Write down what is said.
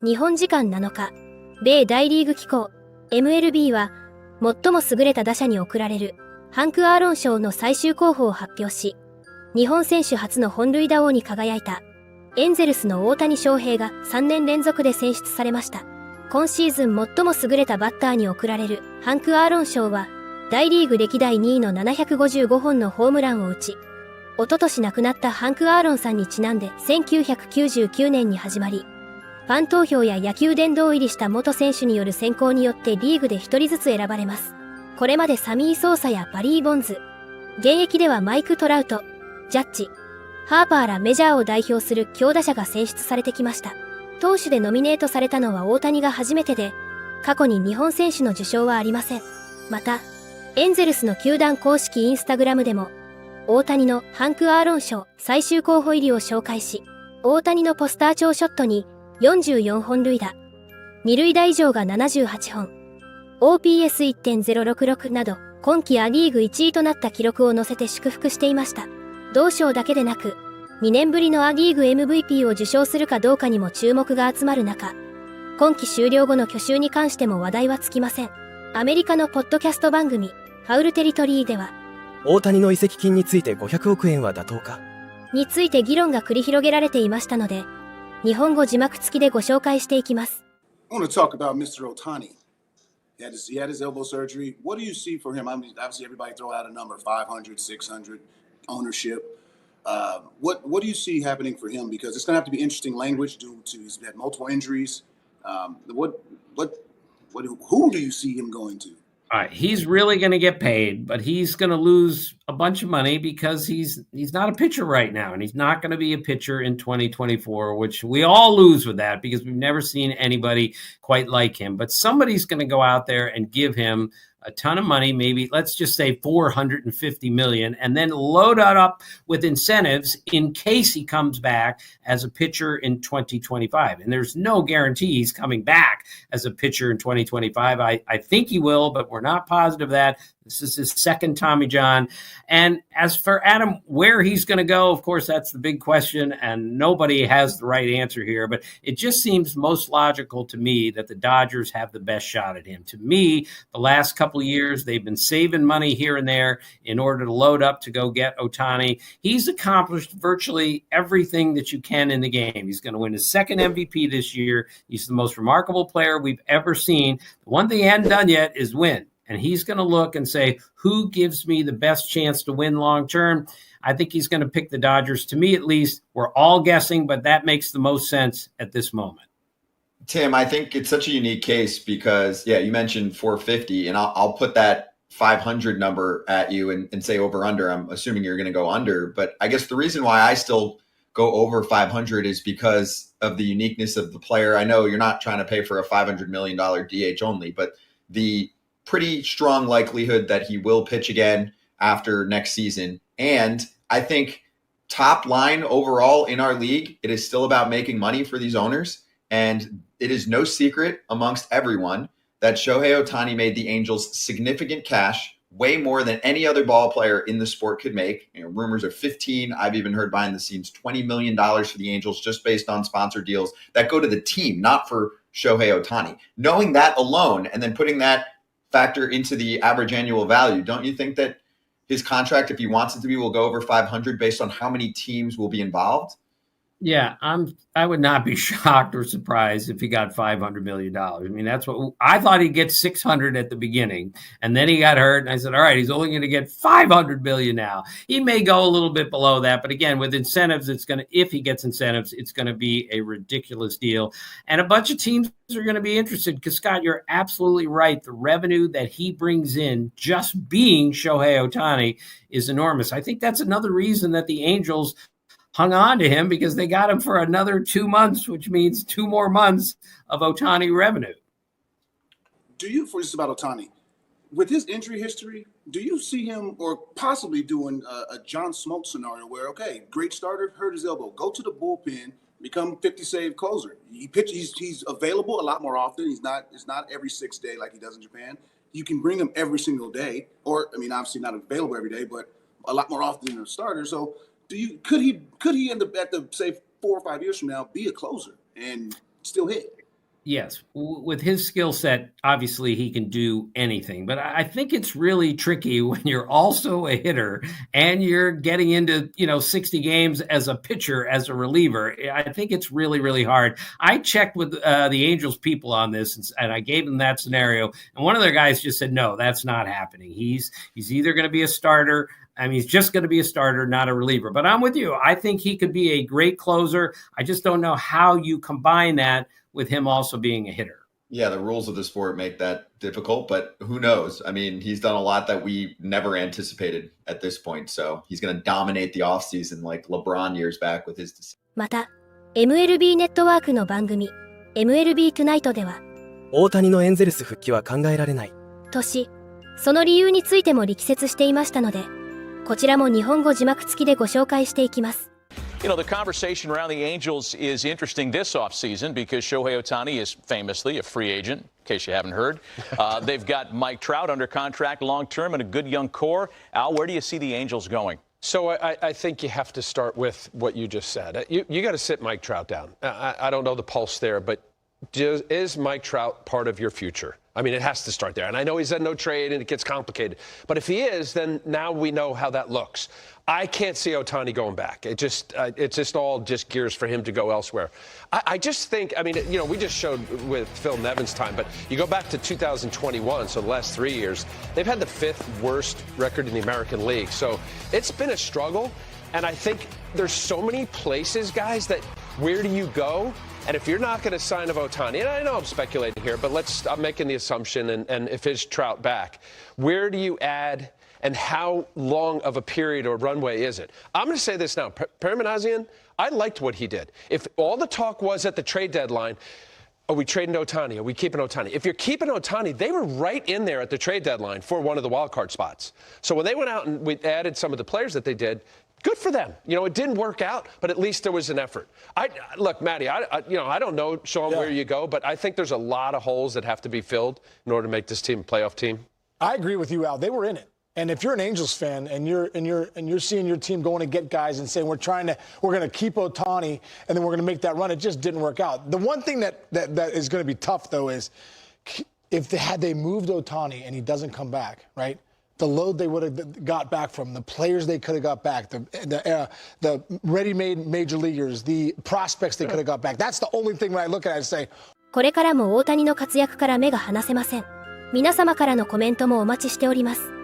日本時間7日、米大リーグ機構 MLB は最も優れた打者に贈られるハンク・アーロン賞の最終候補を発表し、日本選手初の本塁打王に輝いたエンゼルスの大谷翔平が3年連続で選出されました。今シーズン最も優れたバッターに贈られるハンク・アーロン賞は、大リーグ歴代2位の755本のホームランを打ち、一昨年亡くなったハンク・アーロンさんにちなんで1999年に始まり、ファン投票や野球殿堂入りした元選手による選考によってリーグで1人ずつ選ばれます。これまでサミー・ソーサやバリー・ボンズ、現役ではマイク・トラウト、ジャッジ、ハーパーらメジャーを代表する強打者が選出されてきました。投手でノミネートされたのは大谷が初めてで、過去に日本選手の受賞はありません。また、エンゼルスの球団公式インスタグラムでも、大谷のハンク・アーロン賞最終候補入りを紹介し、大谷のポスター帳ショットに44本塁打、二塁打以上が78本、OPS1.066 など、今季ア・リーグ1位となった記録を載せて祝福していました。同賞だけでなく、2年ぶりのア・リーグ MVP を受賞するかどうかにも注目が集まる中、今季終了後の去就に関しても話題はつきません。アメリカのポッドキャスト番組、ファウルテリトリーでは、大谷の移籍金について500億円は妥当かについて議論が繰り広げられていましたので、日本語字幕付きでご紹介していきます。I want to talk about Mr. Ohtani. He had his elbow surgery. What do you see for him? I mean, obviously everybody throw out a number, 500, 600, ownership. What do you see happening for him? Because it's going to have to be interesting language due to he's had multiple injuries. Who do you see him going to? He's really going to get paid, but he's going to lose a bunch of money because he's not a pitcher right now, and he's not going to be a pitcher in 2024, which we all lose with that because we've never seen anybody quite like him. But somebody's going to go out there and give him a ton of money, maybe let's just say $450 million, and then load it up with incentives in case he comes back as a pitcher in 2025. And there's no guarantee he's coming back as a pitcher in 2025. I think he will, but we're not positive that. This is his second Tommy John. And as for Adam, where he's going to go, of course, that's the big question, and nobody has the right answer here. But it just seems most logical to me that the Dodgers have the best shot at him. To me, the last couple of years, they've been saving money here and there in order to load up to go get Ohtani. He's accomplished virtually everything that you can in the game. He's going to win his second MVP this year. He's the most remarkable player we've ever seen. The one thing he hadn't done yet is win. And he's going to look and say, who gives me the best chance to win long term? I think he's going to pick the Dodgers. To me, at least, we're all guessing, but that makes the most sense at this moment. Tim, I think it's such a unique case because, you mentioned 450, and I'll put that 500 number at you and say over under. I'm assuming you're going to go under. But I guess the reason why I still go over 500 is because of the uniqueness of the player. I know you're not trying to pay for a $500 million DH only, but the pretty strong likelihood that he will pitch again after next season. And I think top line overall in our league, it is still about making money for these owners. And it is no secret amongst everyone that Shohei Ohtani made the Angels significant cash, way more than any other ball player in the sport could make. Rumors are 15. I've even heard behind the scenes $20 million for the Angels just based on sponsor deals that go to the team, not for Shohei Ohtani. Knowing that alone and then putting that factor into the average annual value, don't you think that his contract, if he wants it to be, will go over 500 based on how many teams will be involved? Yeah, I would not be shocked or surprised if he got $500 million. I mean, that's what I thought he'd get 600 at the beginning, and then he got hurt. And I said, all right, he's only going to get 500 million now. He may go a little bit below that, but again, with incentives, if he gets incentives, it's going to be a ridiculous deal. And a bunch of teams are going to be interested because, Scott, you're absolutely right. The revenue that he brings in just being Shohei Ohtani is enormous. I think that's another reason that the Angels hung on to him, because they got him for another 2 months, which means 2 more months of Ohtani revenue. Do you, for just about Ohtani, with his injury history, do you see him or possibly doing a John Smoltz scenario where, okay, great starter, hurt his elbow, go to the bullpen, become 50-save closer? He's available a lot more often. It's not every 6 day like he does in Japan. You can bring him every single day, or, I mean, obviously not available every day, but a lot more often than a starter. So could he end up at the, say, 4 or 5 years from now be a closer and still hit? Yes, with his skill set, obviously he can do anything. But I think it's really tricky when you're also a hitter and you're getting into 60 games as a pitcher, as a reliever. I think it's really, really hard. I checked with the Angels people on this, and I gave them that scenario, and one of their guys just said, "No, that's not happening. He's either going to be a starter." I mean, he's just going to be a starter, not a reliever. But I'm with you. I think he could be a great closer. I just don't know how you combine that with him also being a hitter. Yeah, the rules of the sport make that difficult, but who knows? I mean, he's done a lot that we never anticipated at this point. So he's going to dominate the offseason like LeBron years back with his decision. また、MLB ネットワークの番組、MLB Tonight では、大谷のエンゼルス復帰は考えられない。とし、その理由についても力説していましたので、こちらも日本語字幕付きでご紹介していきます。You know, the conversation around the Angels is interesting this offseason because Shohei Ohtani is famously a free agent, in case you haven't heard. They've got Mike Trout under contract long-term and a good young core. Al, where do you see the Angels going? So I think you have to start with what you just said. You got to sit Mike Trout down. I don't know the pulse there, but is Mike Trout part of your future? I mean, it has to start there. And I know he said no trade and it gets complicated. But if he is, then now we know how that looks. I can't see Ohtani going back. It's just all gears for him to go elsewhere. I just think, I mean, we just showed with Phil Nevin's time, but you go back to 2021, so the last 3 years, they've had the 5th worst record in the American League. So it's been a struggle. And I think there's so many places, guys, that where do you go? And if you're not going to sign of Ohtani, and I know I'm speculating here, but I'm making the assumption, and if it's Trout back, where do you add and how long of a period or runway is it? I'm going to say this now. Paramanazian, I liked what he did. If all the talk was at the trade deadline, are we trading Ohtani? Are we keeping Ohtani? If you're keeping Ohtani, they were right in there at the trade deadline for one of the wild card spots. So when they went out and we added some of the players that they did, good for them. It didn't work out, but at least there was an effort. Look, Matty, I don't know, Sean, where you go, but I think there's a lot of holes that have to be filled in order to make this team a playoff team. I agree with you, Al. They were in it. And if you're an Angels fan and you're seeing your team going to get guys and saying we're going to keep Ohtani and then we're going to make that run, it just didn't work out. The one thing that is going to be tough though is if they moved Ohtani and he doesn't come back, right? The load they would have got back from, the players they could have got back, the ready-made major leaguers, the prospects they could have got back. That's the only thing when I look at it and say. これからも大谷の活躍から目が離せません。皆様からのコメントもお待ちしております。